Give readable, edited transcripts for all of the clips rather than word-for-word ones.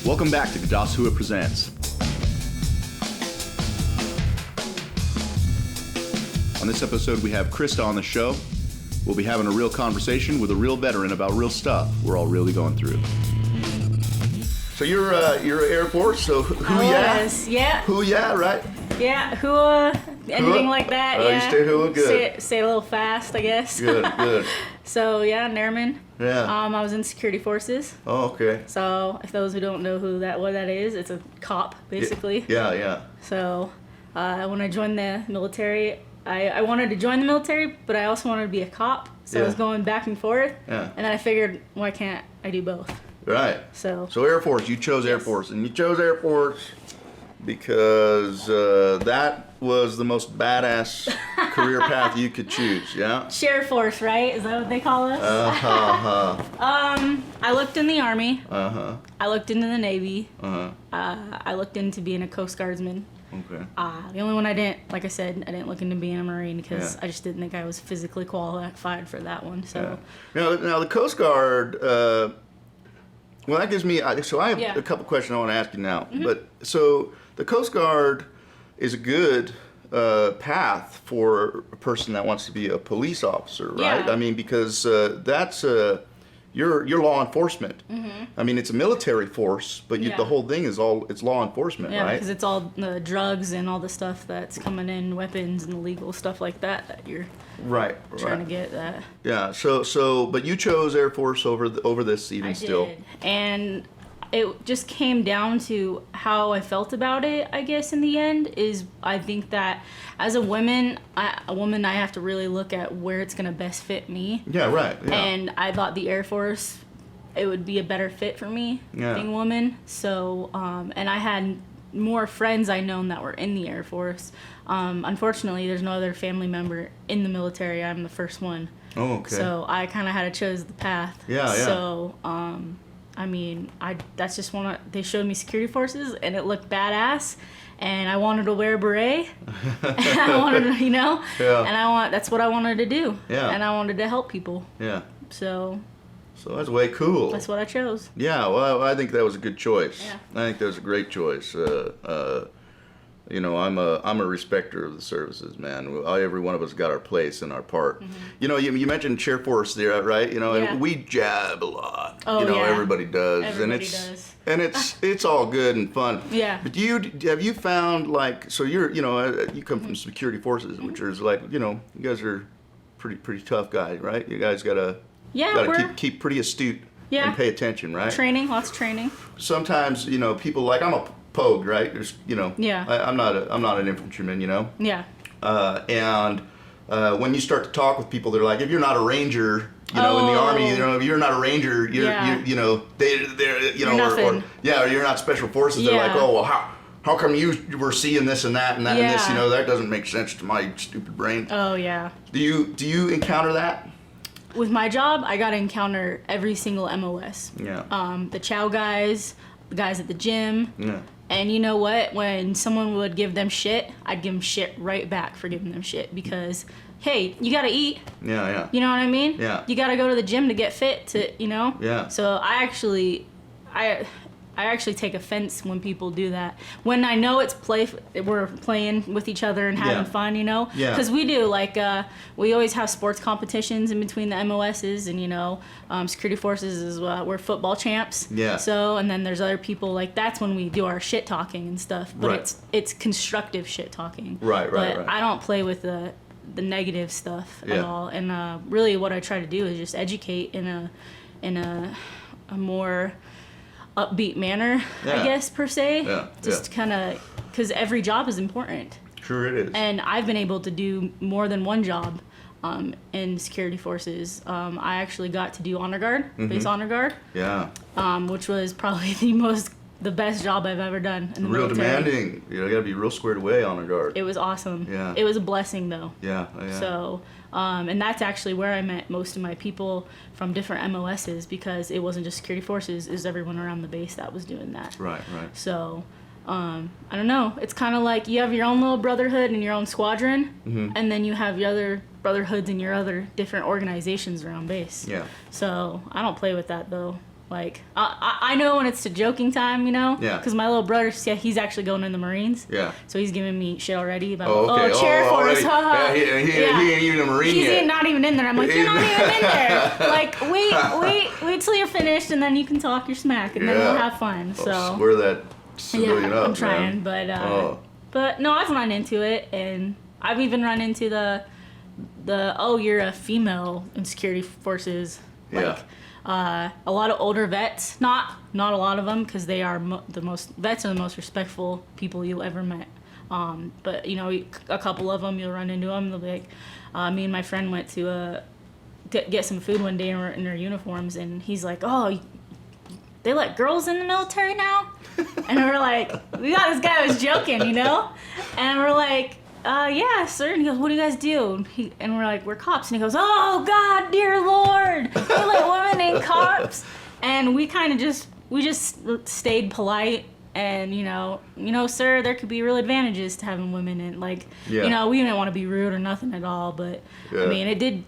Welcome back to Hooah Presents. On this episode, we have Krista on the show. We'll be having a real conversation with a real veteran about real stuff we're all really going through. So you're Air Force, so Hooah? Yeah. Hooah, right? Yeah, Hooah, anything like that. You stay Hooah, good. Say it a little fast, I guess. Good. So, yeah, an airman. Yeah. I was in security forces. Oh, okay. So, if those who don't know what that is, it's a cop, basically. Yeah. So, when I joined the military, I wanted to join the military, but I also wanted to be a cop. So, I was going back and forth. Yeah. And then I figured, why can't I do both? Right. So Air Force, you chose Air Force. And you chose Air Force because that was the most badass career path you could choose, yeah? Sheriff Force, right? Is that what they call us? I looked in the Army. I looked into the Navy. I looked into being a Coast Guardsman. Okay. The only one I didn't, like I said, I didn't look into being a Marine because I just didn't think I was physically qualified for that one. So. Yeah. Now the Coast Guard, well, that gives me, so I have a couple questions I want to ask you now. Mm-hmm. But so the Coast Guard is a good path for a person that wants to be a police officer, right? Yeah. I mean, because that's you're law enforcement. Mm-hmm. I mean, it's a military force, but the whole thing is it's law enforcement, right? Yeah, because it's all the drugs and all the stuff that's coming in, weapons and illegal stuff like that you're trying to get that. Yeah. So, but you chose Air Force over this even still. I did, and it just came down to how I felt about it, I guess, in the end, is I think that as a woman, I have to really look at where it's going to best fit me. Yeah, right. Yeah. And I thought the Air Force, it would be a better fit for me, being a woman. So, and I had more friends I known that were in the Air Force. Unfortunately, there's no other family member in the military. I'm the first one. Oh, okay. So I kind of had to choose the path. Yeah. So, I mean, that's just they showed me security forces, and it looked badass, and I wanted to wear a beret, and I wanted to, and that's what I wanted to do. Yeah. And I wanted to help people. Yeah. So that's way cool. that's what I chose. Yeah, well, I think that was a good choice. Yeah. I think that was a great choice. I'm a respecter of the services, man. Every one of us got our place and our part. Mm-hmm. You mentioned Sheriff Force there, right? And we jab a lot. Oh, everybody does. Everybody does. And it's all good and fun. Yeah. But have you found, like, so you come from security forces, which is like, you guys are pretty tough guys, right? You guys gotta keep pretty astute and pay attention, right? Lots of training. Sometimes, people like, I'm a pogue, right? There's, I'm not an infantryman, Yeah. And when you start to talk with people, they're like, if you're not a ranger, in the Army, if you're not a ranger, you're nothing. Or you're not special forces. They're like, oh, well, how come you were seeing this and that and that and this? That doesn't make sense to my stupid brain. Oh yeah. Do you encounter that? With my job, I got to encounter every single MOS. Yeah. The chow guys, the guys at the gym. Yeah. And you know what? When someone would give them shit, I'd give them shit right back for giving them shit because, hey, you gotta eat. Yeah. You know what I mean? Yeah. You gotta go to the gym to get fit to, Yeah. So I actually take offense when people do that. When I know it's we're playing with each other and having fun, Yeah. Because we do, like, we always have sports competitions in between the MOSs, and, security forces is, we're football champs. Yeah. So, and then there's other people, like, that's when we do our shit talking and stuff. But it's constructive shit talking. Right. But I don't play with the negative stuff at all. And really what I try to do is just educate in a more upbeat manner, I guess, per se. Yeah. Just kind of, because every job is important. Sure it is. And I've been able to do more than one job in security forces. I actually got to do honor guard, base honor guard. Yeah. Which was probably the best job I've ever done in the real military. Demanding. You got to be real squared away honor guard. It was awesome. Yeah. It was a blessing, though. Yeah. So, and that's actually where I met most of my people from different MOSs, because it wasn't just security forces, it was everyone around the base that was doing that. Right. So, I don't know. It's kind of like you have your own little brotherhood and your own squadron, and then you have your other brotherhoods and your other different organizations around base. Yeah. So I don't play with that, though. Like, I know when it's a joking time, you know? Yeah. Because my little brother, he's actually going in the Marines. Yeah. So he's giving me shit already about, okay. chair force, haha. Yeah, he ain't even a Marine yet. He's not even in there. I'm like, you're not even in there. Like, wait till you're finished, and then you can talk your smack, and then we'll have fun. So square that civilian up, I'm trying, man. But no, I've run into it, and I've even run into the you're a female in security forces. Like, a lot of older vets, not a lot of them, because they are vets are the most respectful people you'll ever met. But you know, a couple of them, you'll run into them. They'll be like, me and my friend went to get some food one day, and we're in their uniforms, and he's like, oh, they let girls in the military now? And we're like, we got this guy was joking, you know? And we're like, yeah, sir. And he goes, what do you guys do? And we're like, we're cops. And he goes, oh, God, dear Lord. They let women in cops. And we kind of just stayed polite. And, you know, sir, there could be real advantages to having women in. Like, you know, we didn't want to be rude or nothing at all. But, I mean, it did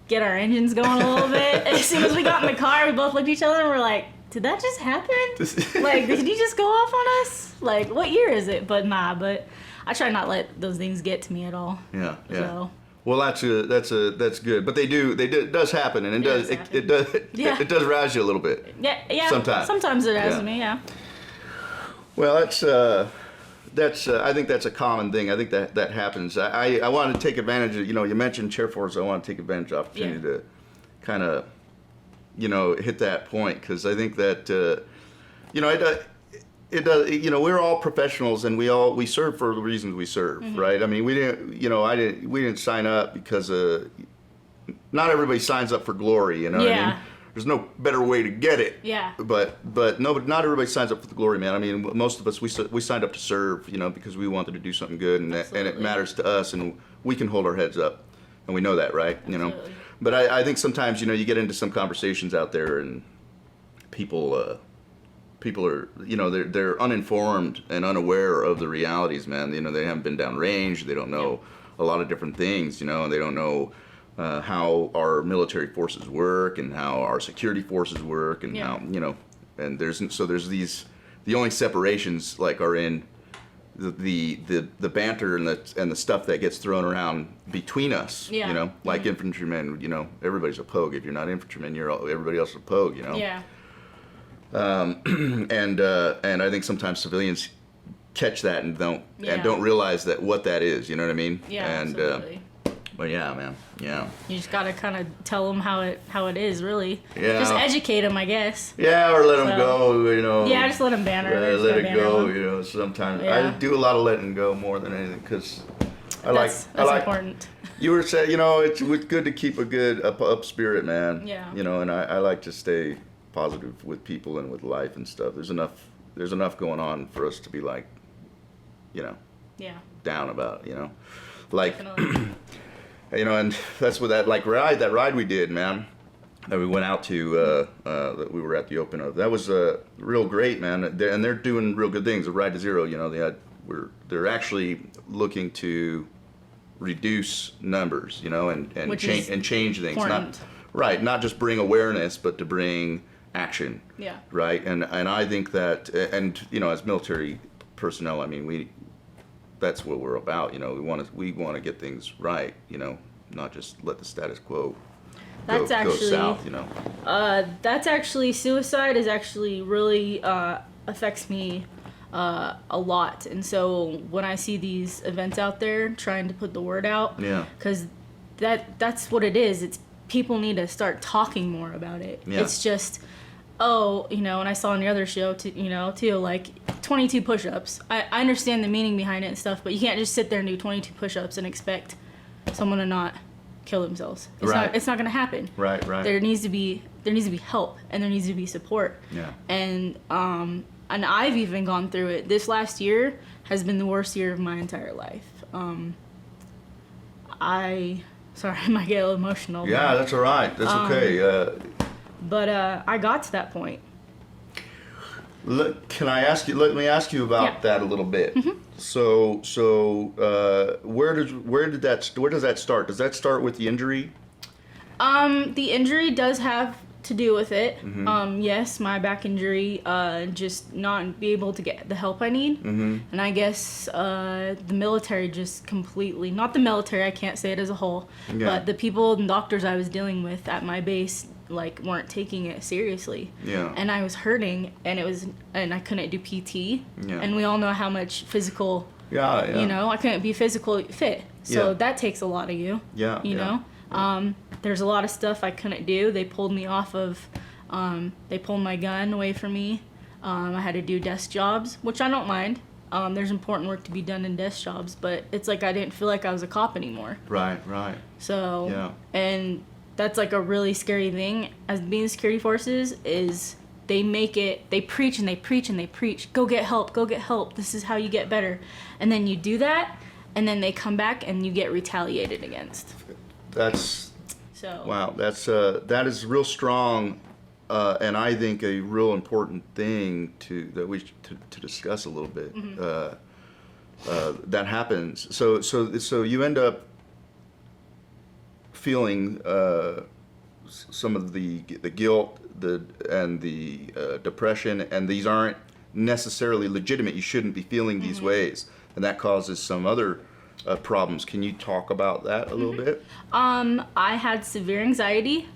get our engines going a little bit. As soon as we got in the car, we both looked at each other and we're like, did that just happen? Like, did he just go off on us? Like, what year is it? But nah, but I try not to let those things get to me at all. Yeah. So. Well, that's good. But it does happen, and it does rouse you a little bit. Yeah. Sometimes it rouses me. Yeah. Well, that's I think that's a common thing. I think that happens. I want to take advantage of, you mentioned chair force. I want to take advantage of the opportunity to kind of, hit that point, because I think that, it does, we're all professionals, and we serve for the reasons we serve, right? I mean, we didn't sign up because not everybody signs up for glory, what I mean? There's no better way to get it. Yeah. But not everybody signs up for the glory, man. I mean, most of us, we signed up to serve, because we wanted to do something good, and it matters to us, and we can hold our heads up, and we know that, right? Absolutely. But I think sometimes, you get into some conversations out there, and people are, they're uninformed and unaware of the realities, man. They haven't been downrange. They don't know a lot of different things, and they don't know how our military forces work, and how our security forces work, and how, and there's these, the only separations are in the banter and the stuff that gets thrown around between us, like infantrymen, everybody's a pogue. If you're not infantryman, everybody else is a pogue, Yeah. And I think sometimes civilians catch that and don't realize what that is, you know what I mean? Yeah, and, absolutely. But yeah, man, yeah. You just gotta kind of tell them how it is, really. Yeah. Just educate them, I guess. Yeah, or let them go, Yeah, just let them banter. Let it go, sometimes. Yeah. I do a lot of letting go more than anything, because that's important. You were saying, it's good to keep a good up spirit, man. Yeah. And I like to stay positive with people and with life and stuff. There's enough going on for us to be down about, Definitely. And that's what that ride we did, man, that we went out to, that we were at the open of. That was real great, man. And they're doing real good things. The Ride to Zero, they're actually looking to reduce numbers, and change things. Important. Not just bring awareness, but to bring action. Yeah. Right. And I think that, and as military personnel, I mean, that's what we're about. We want to get things right. Not just let the status quo go south. That's actually, suicide is actually really affects me a lot. And so when I see these events out there trying to put the word out, because that's what it is. It's people need to start talking more about it. Yeah. It's just, and I saw on the other show too, like 22 push-ups. I understand the meaning behind it and stuff, but you can't just sit there and do 22 push-ups and expect someone to not kill themselves. It's not going to happen. Right. There needs to be help, and there needs to be support. Yeah. And I've even gone through it. This last year has been the worst year of my entire life. Sorry, I might get a little emotional. Yeah, that's all right. That's okay. But I got to that point. Let me ask you about that a little bit. Mm-hmm. So where does that start? Does that start with the injury? The injury does have to do with it. Mm-hmm. Yes, my back injury, just not be able to get the help I need. Mm-hmm. And I guess the military just completely, not the military, I can't say it as a whole, Yeah. but the people and doctors I was dealing with at my base like weren't taking it seriously. Yeah. And I was hurting, and I couldn't do PT. Yeah. And we all know how much physical, Yeah. you know, I couldn't be physically fit. So Yeah. that takes a lot of you. Yeah. You know? There's a lot of stuff I couldn't do. They pulled me off of, they pulled my gun away from me. I had to do desk jobs, which I don't mind. There's important work to be done in desk jobs, but it's like I didn't feel like I was a cop anymore. Right. So, Yeah. and that's like a really scary thing as being security forces is they preach and they preach and they preach. Go get help. This is how you get better. And then you do that, and then they come back and you get retaliated against. Wow. That is real strong, and I think a real important thing to discuss a little bit. Mm-hmm. That happens. So you end up feeling some of the guilt, and the depression, and these aren't necessarily legitimate. You shouldn't be feeling these Mm-hmm. ways, and that causes some other problems. Can you talk about that a little bit? I had severe anxiety.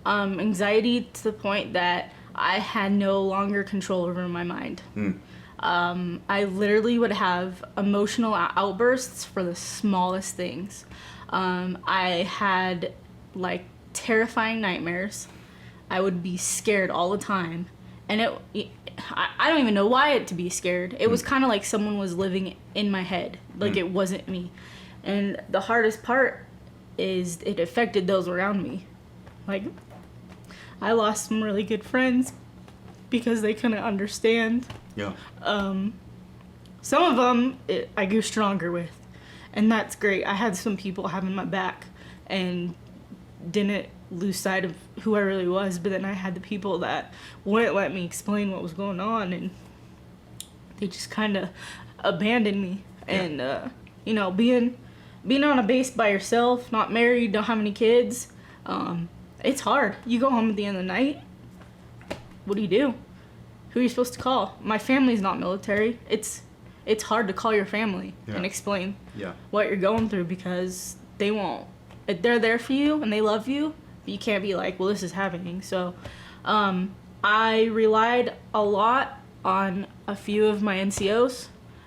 Anxiety to the point that I had no longer control over my mind. I literally would have emotional outbursts for the smallest things. I had like terrifying nightmares. I would be scared all the time. And I don't even know why to be scared. It was kind of like someone was living in my head. Like it wasn't me. And the hardest part is it affected those around me. Like, I lost some really good friends because they couldn't understand. Yeah. Some of them I grew stronger with. And that's great. I had some people having my back and didn't lose sight of who I really was, but then I had the people that wouldn't let me explain what was going on, and they just kind of abandoned me. And you know, being on a base by yourself, not married, don't have any kids, it's hard. You go home at the end of the night, what do you do? Who are you supposed to call? My family's not military. It's hard to call your family and explain what you're going through, because they won't. They're there for you and they love you, but you can't be like, well, this is happening. So I relied a lot on a few of my NCOs.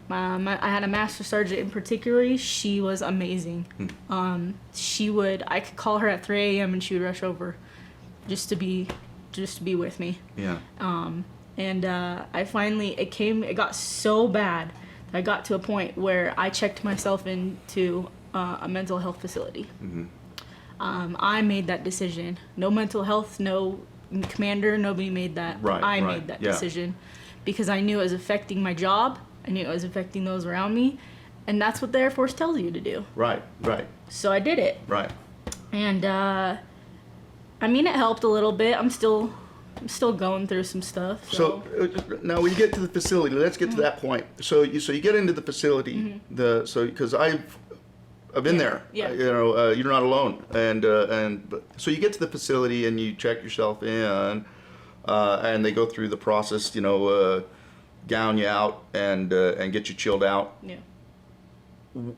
I had a master sergeant in particular. She was amazing. I could call her at 3 a.m. and she would rush over just to be with me. Yeah. And I finally, it got so bad that I got to a point where I checked myself into a mental health facility. Mm-hmm. I made that decision. No mental health, no commander, nobody made that. I made that decision because I knew it was affecting my job. I knew it was affecting those around me. And that's what the Air Force tells you to do. Right. So I did it. Right. And I mean, it helped a little bit. I'm still going through some stuff. So now when you get to the facility, let's get to that point. So you get into the facility, because I've been there. Yeah. You're not alone. So you get to the facility and you check yourself in, and they go through the process, gown you out and get you chilled out. Yeah.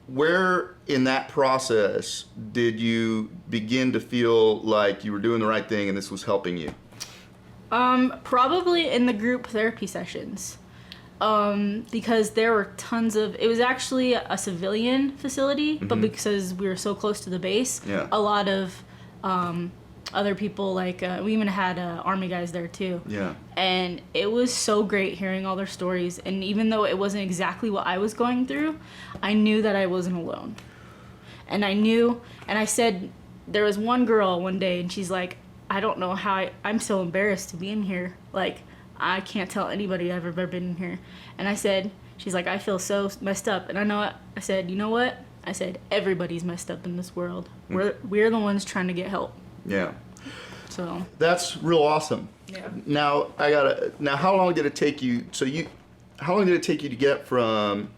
Where in that process did you begin to feel like you were doing the right thing and this was helping you? Probably in the group therapy sessions. Because there were tons of, it was actually a civilian facility, but because we were so close to the base, a lot of other people, like we even had Army guys there too. Yeah. And it was so great hearing all their stories. And even though it wasn't exactly what I was going through, I knew that I wasn't alone. And I knew, and I said, there was one girl one day, and she's like, I don't know how I'm so embarrassed to be in here. Like, I can't tell anybody I've ever been in here. And I said, she's like, I feel so messed up. And I know what? I said, you know what? I said, everybody's messed up in this world. We're the ones trying to get help. Yeah. So. That's real awesome. Yeah. Now, how long did it take you, how long did it take you to get from,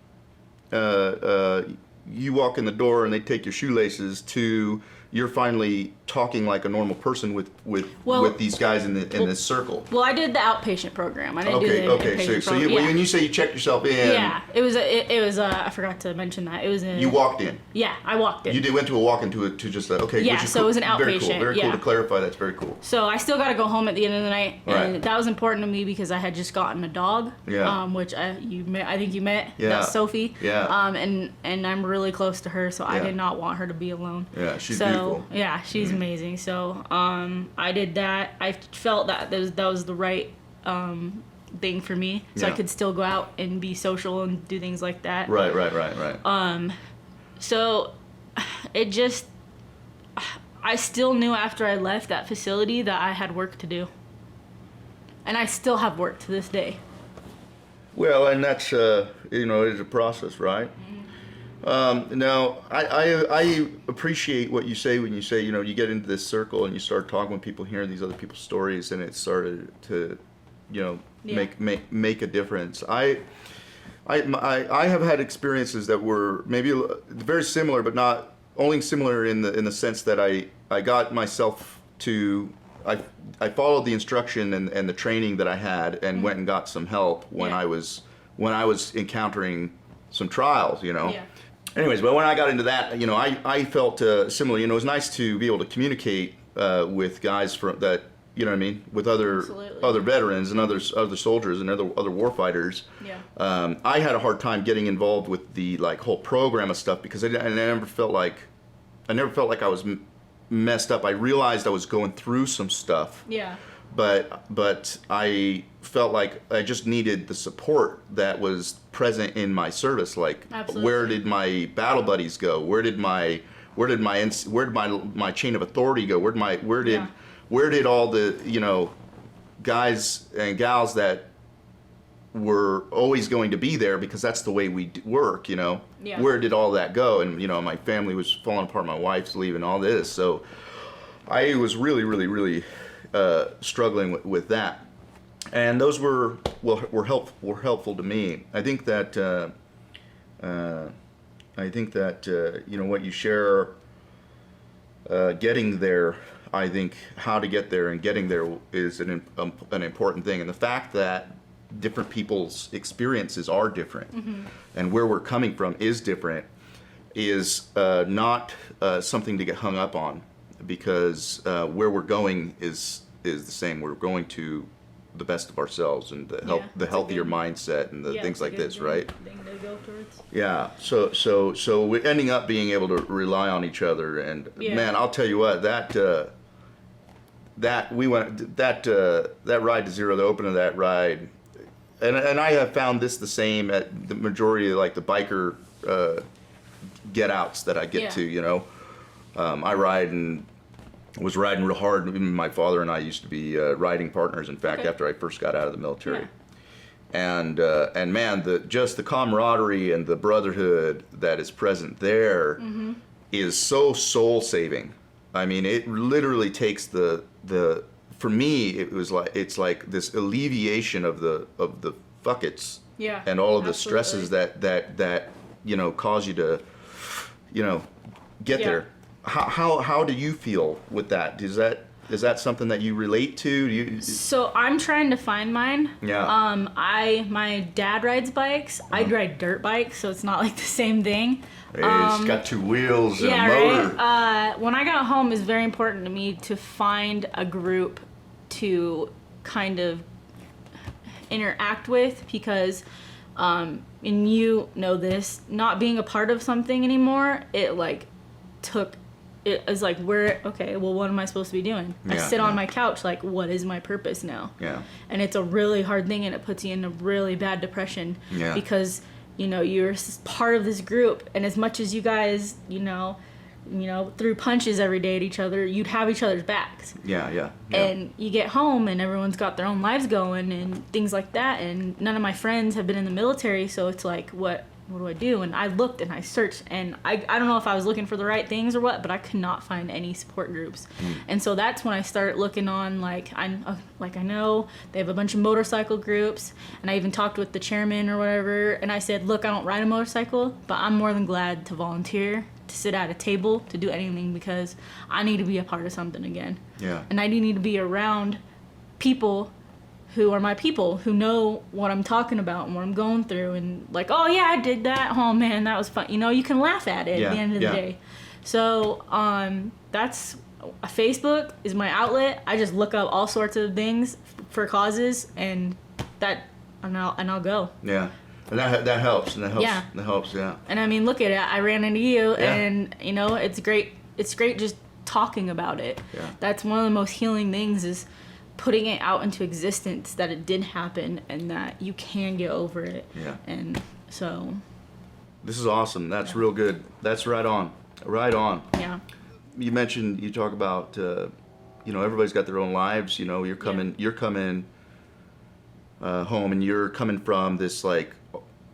you walk in the door and they take your shoelaces to you're finally talking like a normal person with these guys in this circle. Well, I did the outpatient program. I didn't do the inpatient So program. when you say you checked yourself in. Yeah, it was. I forgot to mention that it was. You walked in. Yeah, I walked in. You went to a walk-in to just okay. Yeah, so it was an outpatient. Very cool to clarify. That's very cool. So I still got to go home at the end of the night, and right. that was important to me because I had just gotten a dog. Yeah. Which I think you met. Yeah. That's Sophie. Yeah. And I'm really close to her, so I did not want her to be alone. Yeah, she's beautiful. Yeah, she's amazing. So I did that. I felt that was the right thing for me, so I could still go out and be social and do things like that. Right. So it just, I still knew after I left that facility that I had work to do, and I still have work to this day. Well, and that's it is a process, right? Now, I appreciate what you say when you say, you get into this circle and you start talking with people, hearing these other people's stories, and it started to, make a difference. I have had experiences that were maybe very similar, but not only similar in the sense that I got myself to, I followed the instruction and the training that I had and went and got some help when I was encountering some trials, Yeah. Anyways, but when I got into that, I felt similar. It was nice to be able to communicate with guys that, with other veterans and other soldiers and other warfighters. Yeah. I had a hard time getting involved with the whole program of stuff because I never felt like I was messed up. I realized I was going through some stuff. Yeah. But I felt like I just needed the support that was present in my service. Like, Absolutely. Where did my battle buddies go? Where did my chain of authority go? Where did all the guys and gals that were always going to be there because that's the way we work, Yeah. Where did all that go? And my family was falling apart. My wife's leaving. All this, so I was really, really, really struggling with that, and those were helpful to me. I think that what you share, getting there. I think how to get there and getting there is an important thing, and the fact that different people's experiences are different, and where we're coming from is different, is not something to get hung up on. Because where we're going is the same. We're going to the best of ourselves and the healthier mindset and the things like this, right? Thing to go towards. Yeah. So we're ending up being able to rely on each other, and man, I'll tell you what, that ride to Zero, the opening of that ride, and I have found this the same at the majority of the biker get outs that I get to, I ride and was riding real hard. Even my father and I used to be riding partners. In fact, after I first got out of the military, and man, the camaraderie and the brotherhood that is present there is so soul saving. I mean, it literally takes for me, it's like this alleviation of the fuckets and all of the stresses that cause you to get there. How do you feel with that? Is that something that you relate to? So I'm trying to find mine. Yeah. My dad rides bikes. I ride dirt bikes, so it's not like the same thing. It's got two wheels and a motor. Right? When I got home, it's very important to me to find a group to kind of interact with, because and you know this, not being a part of something anymore, it was like, what am I supposed to be doing? I sit on my couch, like, what is my purpose now? Yeah. And it's a really hard thing, and it puts you in a really bad depression because, you're part of this group, and as much as you guys, threw punches every day at each other, you'd have each other's backs. Yeah. And you get home, and everyone's got their own lives going and things like that, and none of my friends have been in the military, so it's like, what do I do? And I looked and I searched, and I don't know if I was looking for the right things or what, but I could not find any support groups. And so that's when I started looking on, I know they have a bunch of motorcycle groups, and I even talked with the chairman or whatever, and I said, look, I don't ride a motorcycle, but I'm more than glad to volunteer to sit at a table to do anything because I need to be a part of something again. Yeah. And I need to be around people who are my people, who know what I'm talking about and what I'm going through, and like, oh yeah, I did that. Oh man, that was fun. You know, you can laugh at it at the end of the day. So that's Facebook is my outlet. I just look up all sorts of things for causes, and I'll go. Yeah. And that helps, and that helps. Yeah. That helps, yeah. And I mean, look at it. I ran into you, and you know, it's great. It's great just talking about it. Yeah. That's one of the most healing things, is putting it out into existence that it did happen and that you can get over it. Yeah. And so. This is awesome. That's real good. That's right on. Right on. Yeah. You talk about, you know, everybody's got their own lives. You know, you're coming home, and you're coming from this, like,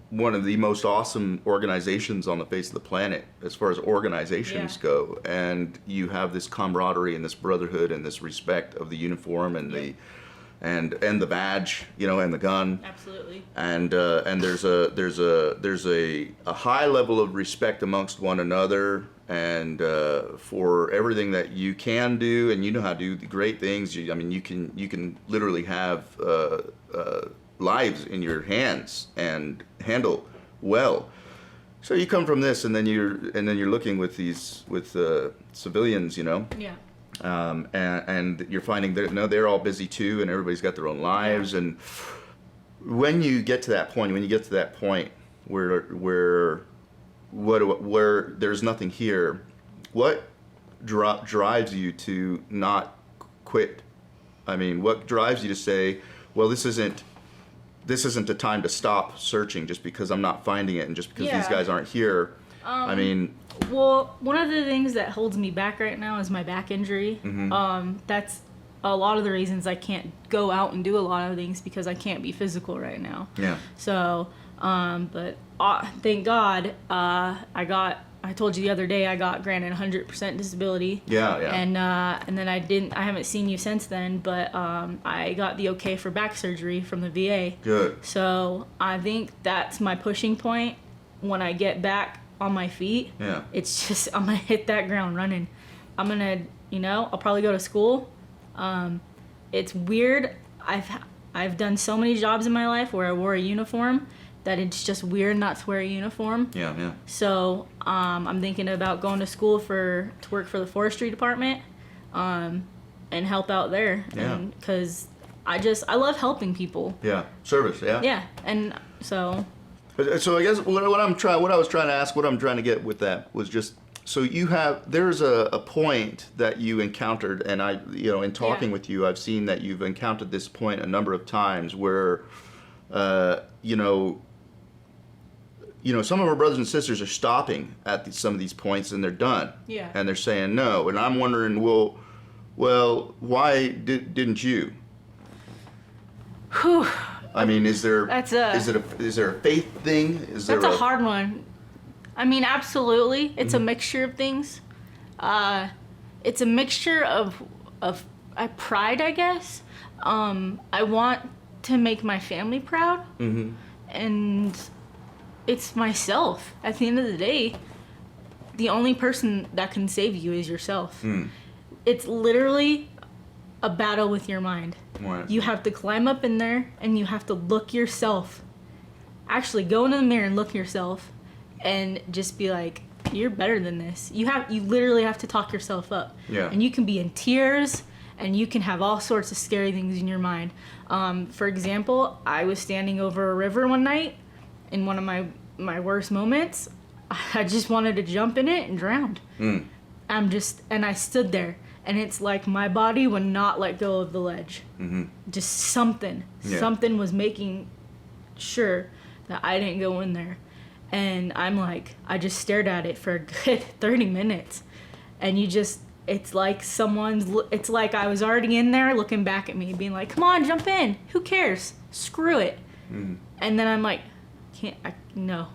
one of the most awesome organizations on the face of the planet as far as organizations go, and you have this camaraderie and this brotherhood and this respect of the uniform and the badge, you know, and the gun. Absolutely. And there's a high level of respect amongst one another, and for everything that you can do, and you know how to do the great things. You can literally have lives in your hands and handle well. So you come from this, and then you're looking with civilians, you know. Yeah. And you're finding that they're all busy too, and everybody's got their own lives. And when you get to that point, where there's nothing here, what drives you to not quit? I mean, what drives you to say, well, this isn't a time to stop searching just because I'm not finding it, and just because these guys aren't here. I mean, well, one of the things that holds me back right now is my back injury. Mm-hmm. That's a lot of the reasons I can't go out and do a lot of things, because I can't be physical right now. Yeah. So, but thank God, I told you the other day I got granted 100% disability. Yeah. And then I haven't seen you since then, but I got the okay for back surgery from the VA. Good. So I think that's my pushing point when I get back on my feet. Yeah. It's just, I'm gonna hit that ground running. I'm gonna, I'll probably go to school. It's weird. I've done so many jobs in my life where I wore a uniform that it's just weird not to wear a uniform. Yeah. So I'm thinking about going to school to work for the forestry department, and help out there. Yeah. Because I love helping people. Yeah. Service. Yeah. Yeah, and so. So I guess what I'm trying to get with that was just, so there's a point that you encountered, and in talking with you, I've seen that you've encountered this point a number of times where, some of our brothers and sisters are stopping at some of these points, and they're done. Yeah. And they're saying no, and I'm wondering, well, why didn't you? Whew. I mean, is there a faith thing? That's a hard one. I mean, absolutely. It's a mixture of things. It's a mixture of pride, I guess. I want to make my family proud. Mm-hmm. And it's myself. At the end of the day, the only person that can save you is yourself. Mm. It's literally a battle with your mind. Right. You have to climb up in there, and you have to look yourself. Actually, go into the mirror and look yourself, and just be like, "You're better than this." You literally have to talk yourself up. Yeah. And you can be in tears, and you can have all sorts of scary things in your mind. For example, I was standing over a river one night, in one of my worst moments. I just wanted to jump in it and drown. Mm. And I stood there. And it's like my body would not let go of the ledge. Mm-hmm. Just something was making sure that I didn't go in there. And I just stared at it for a good 30 minutes. And it's like I was already in there looking back at me, being like, come on, jump in. Who cares? Screw it. Mm. And then I'm like, no.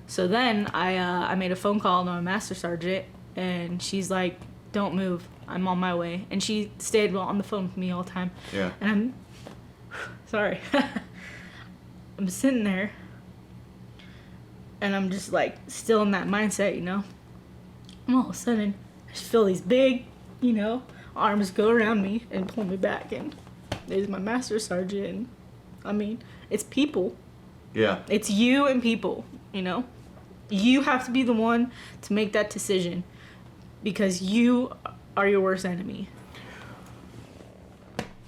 So then I made a phone call to my master sergeant, and she's like, don't move. I'm on my way. And she stayed on the phone with me all the time. Yeah. And I'm sorry. I'm sitting there, and I'm just like still in that mindset, And all of a sudden, I just feel these big, arms go around me and pull me back. And there's my master sergeant. And, I mean, it's people. Yeah. It's you and people, You have to be the one to make that decision because you are your worst enemy.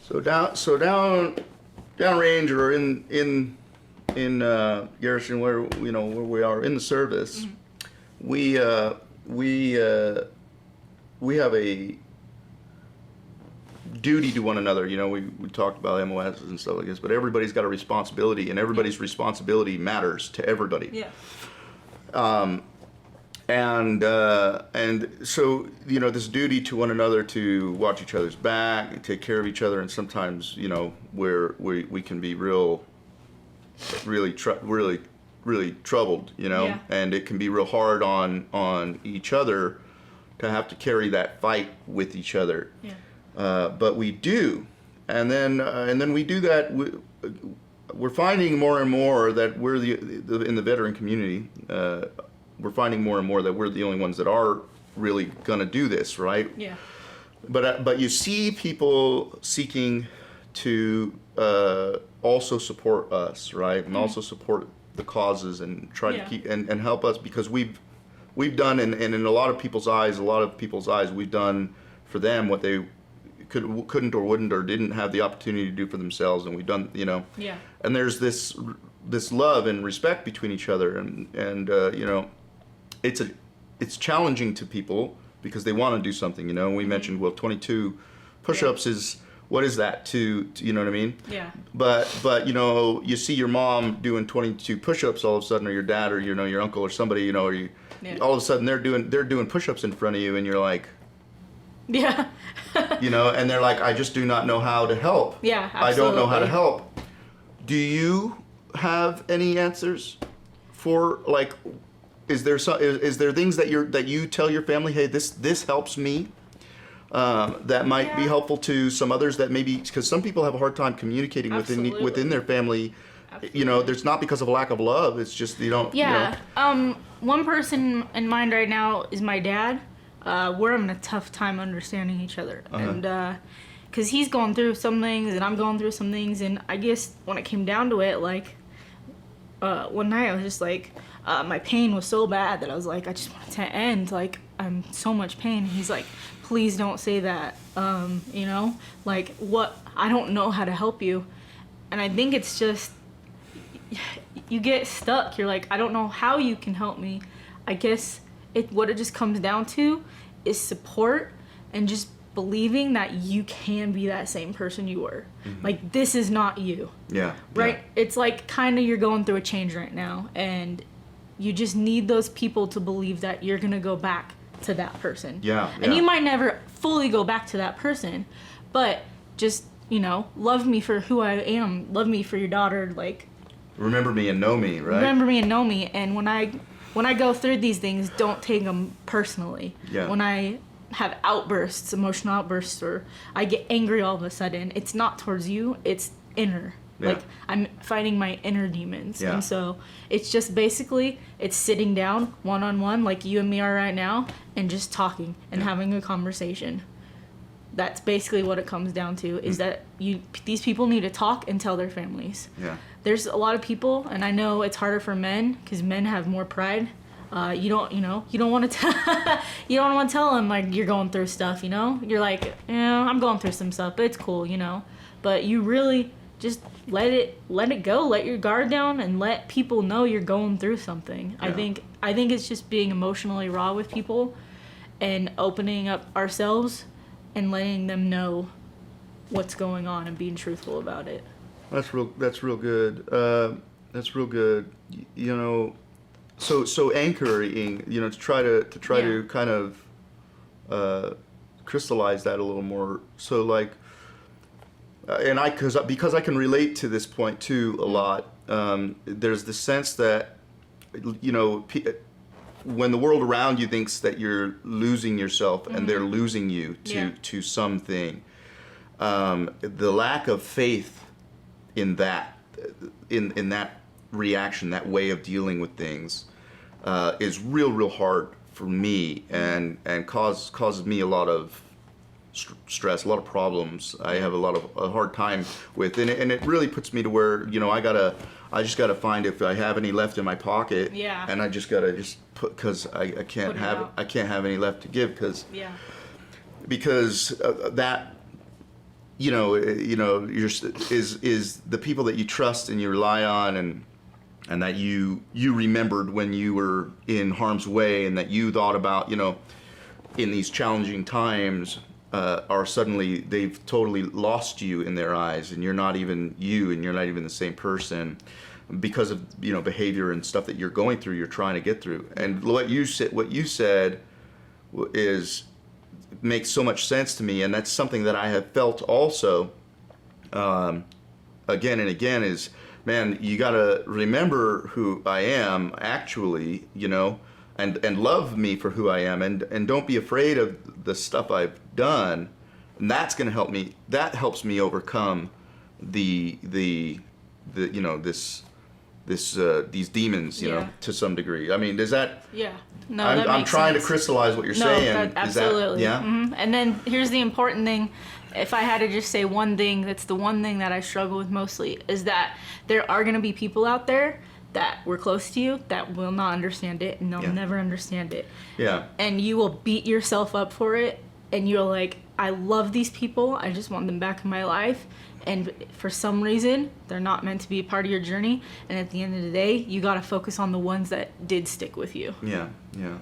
So downrange or in Garrison, where we are in the service, we have a duty to one another. We talked about MOS and stuff like this, but everybody's got a responsibility, and everybody's responsibility matters to everybody. Yeah. And so this duty to one another to watch each other's back and take care of each other, and sometimes where we can be really troubled, Yeah. and it can be real hard on each other to have to carry that fight with each other. Yeah. But we do, and then we do that. We're finding more and more that we're in the veteran community. We're finding more and more that we're the only ones that are really gonna do this, right? Yeah. But you see people seeking to also support us, right, and also support the causes and try to keep and help us, because we've done and in a lot of people's eyes, we've done for them what they couldn't or wouldn't or didn't have the opportunity to do for themselves, and we've done, Yeah. And there's this love and respect between each other, and it's challenging to people because they want to do something, We mentioned 22 push-ups is, what is that to you know what I mean? Yeah. But you see your mom doing 22 push-ups all of a sudden, or your dad, or your uncle or somebody, or you all of a sudden they're doing push-ups in front of you, and you're like, yeah. And they're like, I just do not know how to help. Yeah, absolutely. I don't know how to help. Do you have any answers for, like, is there things that you tell your family, hey, this helps me, that might be helpful to some others, that maybe, because some people have a hard time communicating within their family. Absolutely. There's not because of a lack of love. It's just you don't. Yeah. One person in mind right now is my dad. We're having a tough time understanding each other, and because he's going through some things and I'm going through some things, and I guess when it came down to it, like one night I was just like, my pain was so bad that I was like, I just want it to end. Like, I'm so much pain. He's like, please don't say that. Like, what? I don't know how to help you, and I think it's just you get stuck. You're like, I don't know how you can help me. I guess what it just comes down to is support and just believing that you can be that same person you were. Mm-hmm. Like, this is not you. Yeah. Right? Yeah. It's like kind of you're going through a change right now, and you just need those people to believe that you're going to go back to that person. Yeah. And you might never fully go back to that person, but just, love me for who I am. Love me for your daughter. Like, remember me and know me, right? Remember me and know me. And when I go through these things, don't take them personally. Yeah. When I have emotional outbursts, or I get angry all of a sudden, it's not towards you, it's inner. Yeah. Like, I'm fighting my inner demons. Yeah. And so it's just basically, it's sitting down one-on-one like you and me are right now, and just talking and having a conversation. That's basically what it comes down to, is that these people need to talk and tell their families. Yeah. There's a lot of people, and I know it's harder for men because men have more pride. You don't want to you don't want to tell them like you're going through stuff. You're like, I'm going through some stuff, but it's cool. But you really just let it go. Let your guard down and let people know you're going through something. Yeah. I think it's just being emotionally raw with people and opening up ourselves and letting them know what's going on and being truthful about it. That's real good. That's real good. So anchoring, to try to kind of crystallize that a little more. So like, and because I can relate to this point too a lot. There's the sense that, when the world around you thinks that you're losing yourself and they're losing you to something, the lack of faith in that reaction, that way of dealing with things, is real hard for me, and causes me a lot of stress, a lot of problems. I have a hard time with, and it really puts me to where, you know, I just gotta find if I have any left in my pocket, and I just gotta put, because I can't have any left to give, because that, you know, is the people that you trust and you rely on, and that you remembered when you were in harm's way, and that you thought about, you know, in these challenging times, are suddenly, they've totally lost you in their eyes, and you're not even you, and you're not even the same person, because of, you know, behavior and stuff that you're going through, you're trying to get through. And what you said makes so much sense to me, and that's something that I have felt also, again and again, is, man, you gotta remember who I am actually, you know, and love me for who I am, and don't be afraid of the stuff I've done, and that's gonna help me. That helps me overcome the you know, these demons, you know, to some degree. I mean, does that? Yeah. No, I'm trying to crystallize what you're saying. Absolutely. Is that, yeah. Mm-hmm. And then here's the important thing. If I had to just say one thing, that's the one thing that I struggle with mostly, is that there are going to be people out there that were close to you that will not understand it, and they'll never understand it. Yeah. And you will beat yourself up for it, and you're like, I love these people, I just want them back in my life, and for some reason, they're not meant to be a part of your journey, and at the end of the day, you got to focus on the ones that did stick with you. Yeah, yeah.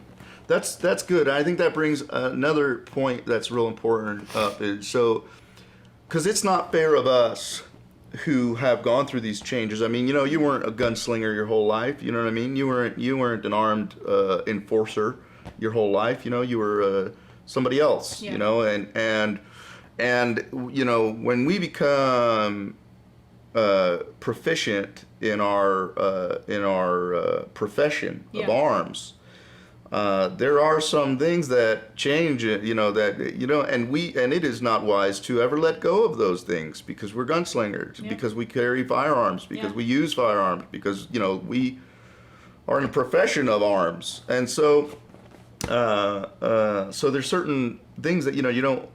That's good. I think that brings another point that's real important up, is so, because it's not fair of us who have gone through these changes. I mean, you know, you weren't a gunslinger your whole life. You know what I mean? You weren't an armed enforcer your whole life. You know, you were somebody else. You know, and you know, when we become proficient in our profession of arms, there are some things that change, you know, and it is not wise to ever let go of those things, because we're gunslingers, because we carry firearms, because we use firearms, because, you know, we are in a profession of arms. And so so there's certain things that, you know, you don't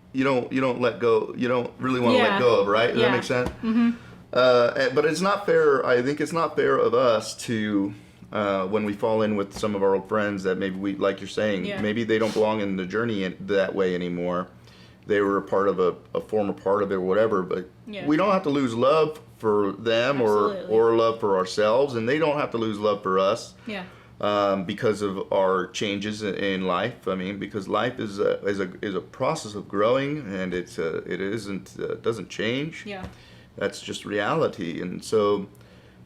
let go, you don't really want to let go of, right? Does that make sense? Mm-hmm. But it's not fair. I think it's not fair of us to, when we fall in with some of our old friends that maybe we, like you're saying, maybe they don't belong in the journey that way anymore. They were a part of a former part of it or whatever, but we don't have to lose love for them or love for ourselves, and they don't have to lose love for us. Because of our changes in life. I mean, because life is a process of growing, and it doesn't change. That's just reality, and so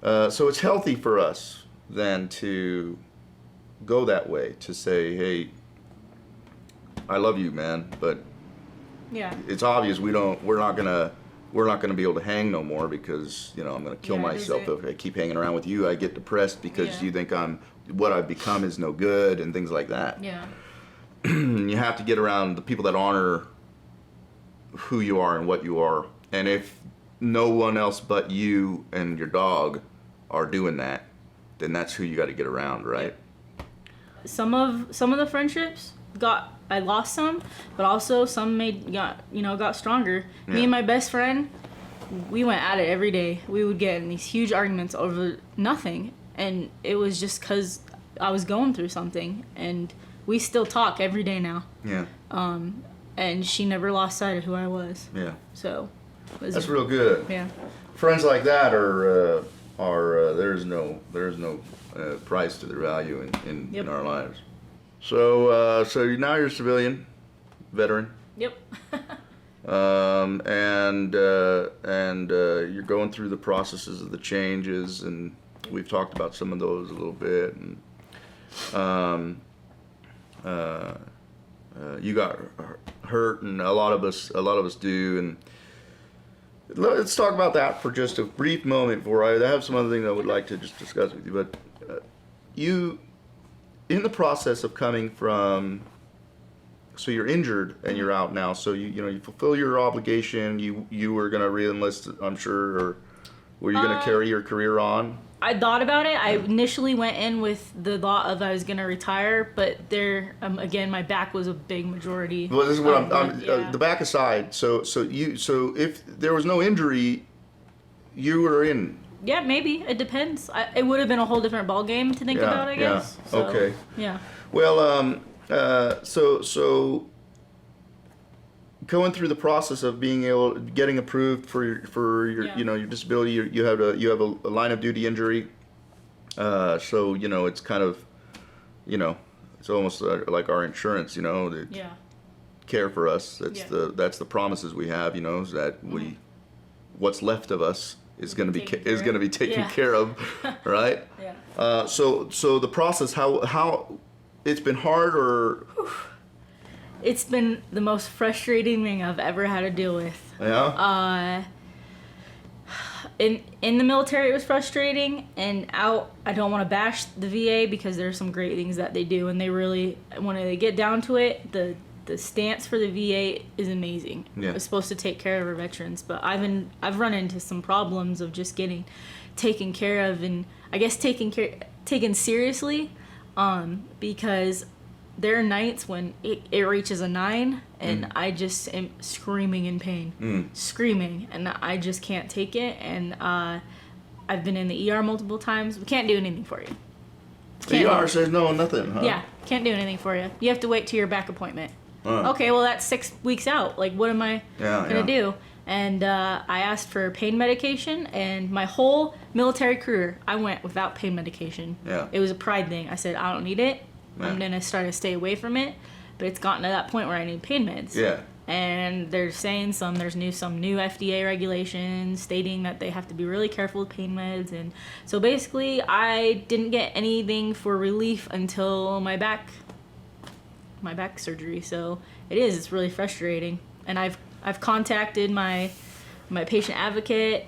it's healthy for us then to go that way, to say, hey, I love you, man, but it's obvious we're not gonna be able to hang no more, because, you know, I'm gonna kill myself if I keep hanging around with you. I get depressed because you think what I've become is no good, and things like that. You have to get around the people that honor who you are and what you are, and if no one else but you and your dog are doing that, then that's who you got to get around, right? Some of the friendships I lost some, but also some got stronger. Me and my best friend, we went at it every day. We would get in these huge arguments over nothing, and it was just because I was going through something, and we still talk every day now. And she never lost sight of who I was. So that's real good. Friends like that are there's no price to their value in our lives. So now you're a civilian veteran. And you're going through the processes of the changes, and we've talked about some of those a little bit, and you got hurt, and a lot of us do, and let's talk about that for just a brief moment before I have some other things I would like to just discuss with you. But you, in the process of coming from, so you're injured and you're out now, so you fulfill your obligation. You were going to re-enlist, I'm sure, or were you going to carry your career on? I thought about it. I initially went in with the thought of I was gonna retire, but there again, my back was a big majority. Well, this is what the back aside. So if there was no injury, you were in. Yeah, maybe it depends. It would have been a whole different ball game to think about, I guess. Yeah. So, okay. Yeah. Well, so going through the process of getting approved for your your disability, you have a line of duty injury, so it's kind of it's almost like our insurance, care for us. That's the promises we have, is that what's left of us is going to be taken care of, right? Yeah. So the process, how it's been hard or. It's been the most frustrating thing I've ever had to deal with. Yeah. In the military it was frustrating, and out I don't want to bash the VA because there's some great things that they do, and they really, when they get down to it, the stance for the VA is amazing. Yeah. It's supposed to take care of our veterans, but I've run into some problems of just getting taken care of, and I guess taken seriously, because there are nights when it reaches a 9 and I just am screaming in pain, screaming, and I just can't take it. And I've been in the ER multiple times. We can't do anything for you. The ER says no, nothing, huh? Yeah, can't do anything for you. You have to wait till your back appointment. Okay, well that's 6 weeks out. Like, what am I gonna do? And I asked for pain medication, and my whole military career, I went without pain medication. Yeah. It was a pride thing. I said, I don't need it. Yeah. I'm gonna start to stay away from it, but it's gotten to that point where I need pain meds. Yeah. And they're saying some new FDA regulations stating that they have to be really careful with pain meds, and so basically I didn't get anything for relief until my back surgery. So it's really frustrating, and I've contacted my patient advocate.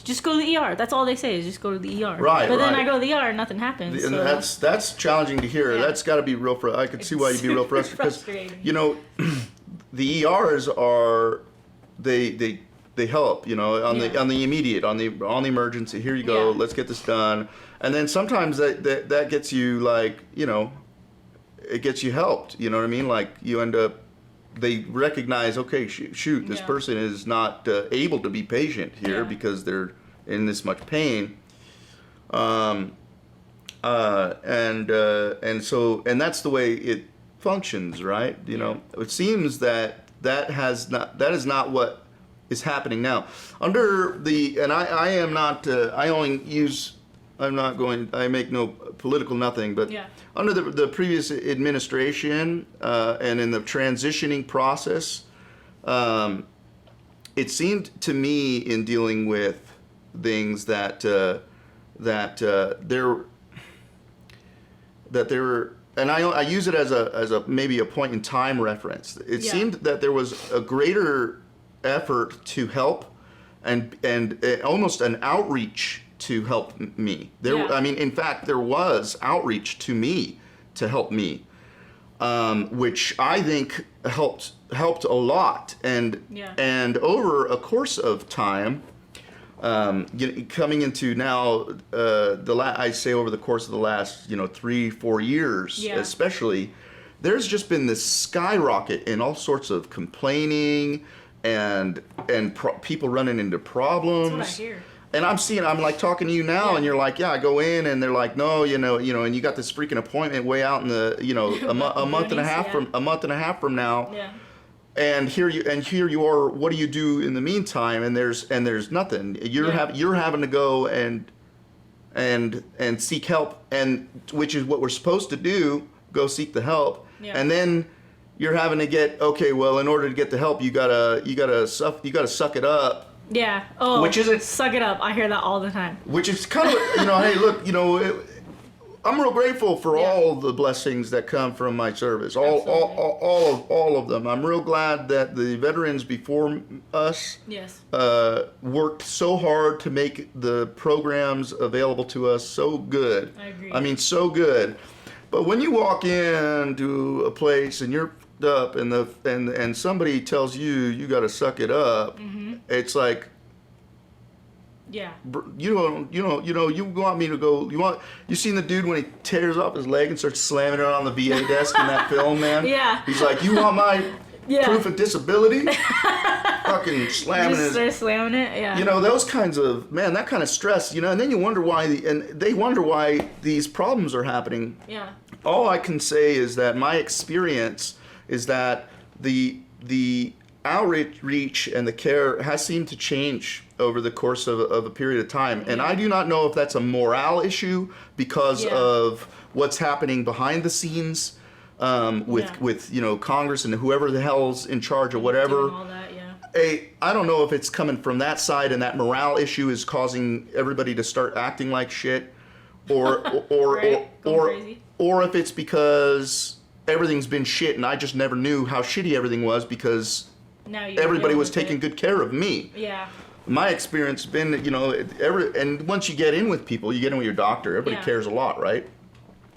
Just go to the ER. That's all they say is just go to the ER. Right. But then I go to the ER and nothing happens. And so. that's challenging to hear. Yeah. That's got to be real. I could see why you'd be real frustrated because the ERs are they help. On the immediate, on the emergency. Here you go. Let's get this done. And then sometimes that gets you it gets you helped. You know what I mean? Like you end up. They recognize, okay, shoot, this person is not able to be patient here because they're in this much pain, and that's the way it functions, right? It seems that is not what is happening now. Under I am not. I make no political nothing, but under the previous administration and in the transitioning process, it seemed to me in dealing with things that there were, and I use it as a maybe a point in time reference. It seemed that there was a greater effort to help and almost an outreach to help me. In fact, there was outreach to me to help me, which I think helped a lot. And over a course of time, coming into now, I'd say over the course of the last 3-4 years, especially, there's just been this skyrocket in all sorts of complaining and people running into problems. That's what I hear. And I'm like talking to you now, and you're like, I go in, and they're like, no, and you got this freaking appointment way out in the, a month and a half from now, and here you are. What do you do in the meantime? And there's nothing. You're having to go and seek help, and which is what we're supposed to do. Go seek the help, and then you're having to get in order to get the help, you gotta suck it up. Yeah. Oh, which isn't, suck it up. I hear that all the time. Which is kind of, hey, look, I'm real grateful for all the blessings that come from my service. All of them. I'm real glad that the veterans before us worked so hard to make the programs available to us so good. I agree. I mean, so good. But when you walk into a place and you're up and somebody tells you got to suck it up, it's like, Yeah. You want me to go, you seen the dude when he tears off his leg and starts slamming it on the VA desk in that film, man? Yeah. He's like, you want my proof of disability? Fucking slamming Just start slamming it, yeah. You know, those kinds of, man, that kind of stress, you know, and then you wonder why, they wonder why these problems are happening. Yeah. All I can say is that my experience is that the outreach and the care has seemed to change over the course of a period of time. And I do not know if that's a morale issue because of what's happening behind the scenes with you know, Congress and whoever the hell's in charge of whatever. Doing all that, I don't know if it's coming from that side and that morale issue is causing everybody to start acting like shit, or or if it's because everything's been shit and I just never knew how shitty everything was because everybody was taking good care of me. Yeah. My experience has been, you know, and once you get in with people, you get in with your doctor, everybody cares a lot, right?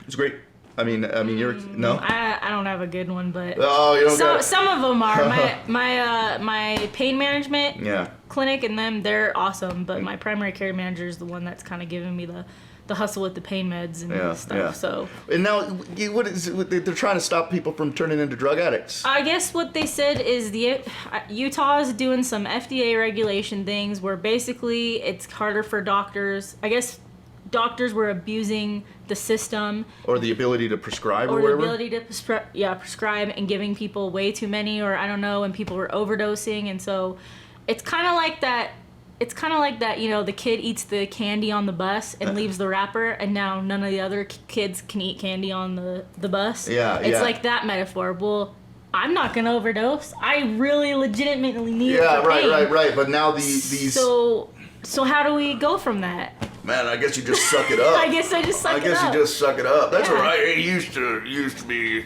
It's great. I mean, you're no. I don't have a good one, but you don't some of them are my pain management clinic, and they're awesome. But my primary care manager is the one that's kind of giving me the hustle with the pain meds and stuff. Yeah. So. And now, what is it? They're trying to stop people from turning into drug addicts. I guess what they said is Utah is doing some FDA regulation things where basically it's harder for doctors. I guess doctors were abusing the system. Or the ability to prescribe or whatever? Or the ability to prescribe and giving people way too many, or I don't know, and people were overdosing. And so it's kind of like that. It's kind of like that, you know, the kid eats the candy on the bus and leaves the wrapper, and now none of the other kids can eat candy on the bus. It's like that metaphor. Well, I'm not going to overdose. I really legitimately need it for pain. Right. But now these... So how do we go from that? Man, I guess you just suck it up. I guess you just suck it up. That's all right. It used to be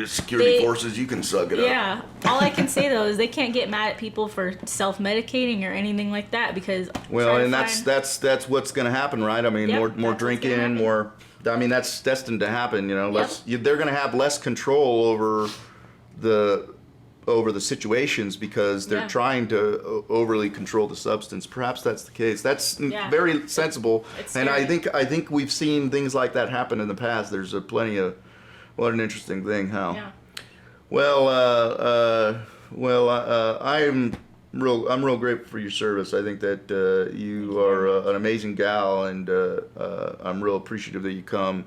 security forces. You can suck it up. Yeah. All I can say though is they can't get mad at people for self-medicating or anything like that because. Well, and that's what's going to happen, right? I mean, more drinking, more. I mean, that's destined to happen. You know, they're going to have less control over the situations because they're trying to overly control the substance. Perhaps that's the case. That's very sensible. And I think we've seen things like that happen in the past. There's plenty of what an interesting thing. How? Yeah. Well, I'm real grateful for your service. I think that you are an amazing gal, and I'm real appreciative that you come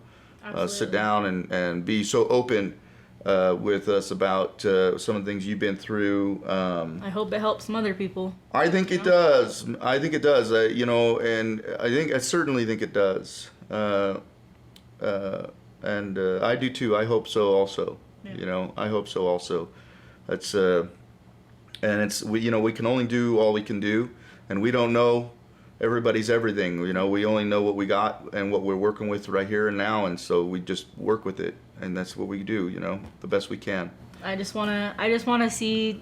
sit down and be so open with us about some of the things you've been through. I hope it helps some other people. I think it does. I think it does. You know, and I certainly think it does. And I do too. I hope so also. Yeah. You know, I hope so also. That's and we can only do all we can do, and we don't know everybody's everything. You know, we only know what we got and what we're working with right here and now, and so we just work with it. And that's what we do, you know, the best we can. I just wanna see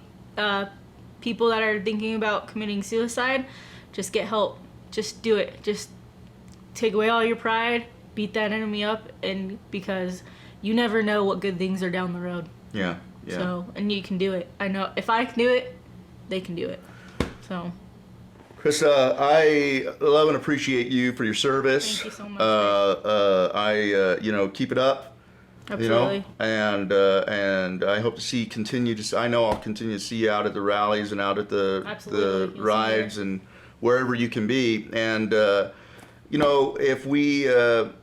people that are thinking about committing suicide, just get help. Just do it. Just take away all your pride, beat that enemy up, and because you never know what good things are down the road. Yeah. So, and you can do it. I know if I can do it, they can do it. So. Krista, I love and appreciate you for your service. Thank you so much. Keep it up. Absolutely. You know, and I hope to I know I'll continue to see you out at the rallies and out at the rides and wherever you can be. And you know, if we have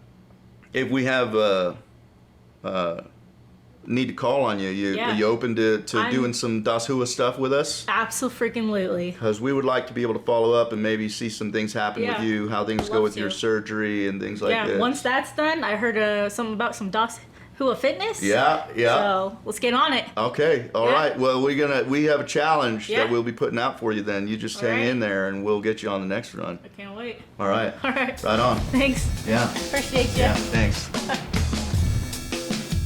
need to call on you, are you open to doing some Das Hooah stuff with us? Absolutely. Because we would like to be able to follow up and maybe see some things happen with you, how things go with your surgery and things like that. Yeah, once that's done, I heard something about some Das Hooah fitness. Yeah. So let's get on it. Okay, all right. Well, we have a challenge that we'll be putting out for you. Then you just hang in there, and we'll get you on the next run. I can't wait. All right. Right on. Thanks. Yeah. Appreciate you. Yeah. Thanks.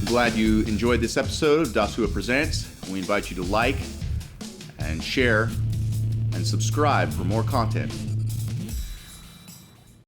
Glad you enjoyed this episode of Das Hooah Presents. We invite you to like and share and subscribe for more content.